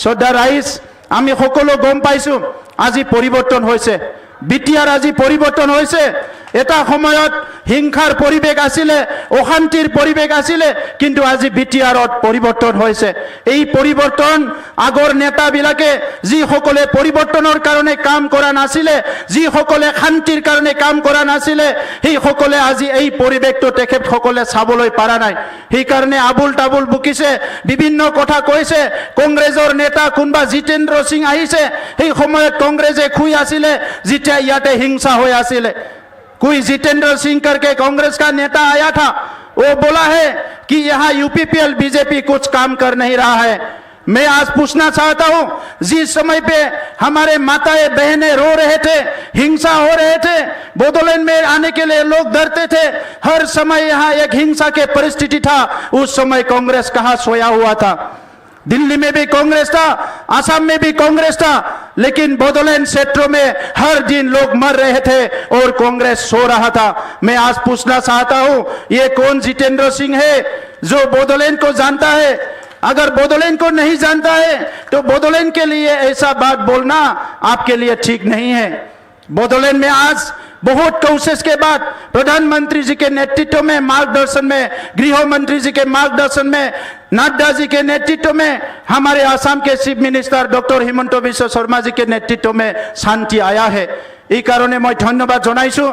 শ্ৰদ্ধা ৰাইজ, আমি সকলো গম পাইছো আজি পৰিৱৰ্তন হৈছে, বিটিআৰ আজি পৰিৱৰ্তন হৈছে। এটা সময়ত হিংসাৰ পৰিৱেশ আছিলে, অশান্তিৰ পৰিৱেশ আছিলে, কিন্তু আজি বিটিআৰত পৰিৱৰ্তন হৈছে। এই পৰিৱৰ্তন আগৰ নেতাবিলাকে যিসকলে পৰিৱৰ্তনৰ কাৰণে কাম কৰা নাছিলে, যিসকলে শান্তিৰ কাৰণে কাম কৰা নাছিলে, সেইসকলে আজি এই পৰিৱেশটো তেখেতসকলে চাবলৈ পৰা নাই। সেইকাৰণে আবুল তাবুল বকিছে, বিভিন্ন কথা কৈছে। কংগ্ৰেছৰ নেতা কোনোবা জিতেন্দ্ৰ সিং আহিছে, সেই সময়ত কংগ্ৰেছে শুই আছিলে যেতিয়া ইয়াতে হিংসা হৈ আছিলে। कोई जितेंद्र सिंह करके कांग्रेस का नेता आया था, वो बोला है कि यहाँ यूपीपीएल बीजेपी कुछ काम कर नहीं रहा है। मैं आज पूछना चाहता हूँ, जिस समय पे हमारे माताएं बहनें रो रहे थे, हिंसा हो रहे थे, बोडोलैंड में आने के लिए लोग डरते थे, हर समय यहाँ एक हिंसा के परिस्थिति था, उस समय कांग्रेस कहाँ सोया हुआ था? दिल्ली में भी कांग्रेस था, असम में भी कांग्रेस था, लेकिन बोडोलैंड क्षेत्रों में हर दिन लोग मर रहे थे और कांग्रेस सो रहा था। मैं आज पूछना चाहता हूं, ये कौन जितेंद्र सिंह है जो बोडोलैंड को जानता है? अगर बोडोलैंड को नहीं जानता है तो बोडोलैंड के लिए ऐसा बात बोलना आपके लिए ठीक नहीं है। बोडोलैंड में आज बहुत कोशिश के बाद प्रधानमंत्री जी के नेतृत्व में, मार्गदर्शन में, गृह मंत्री जी के मार्गदर्शन में, नड्डा जी के नेतृत्व में, हमारे आसाम के chief minister doctor Himanta Biswa Sarma ji के नेतृत्व में शांति आया है। এই কারণে मैं धन्यवाद जनाइछु।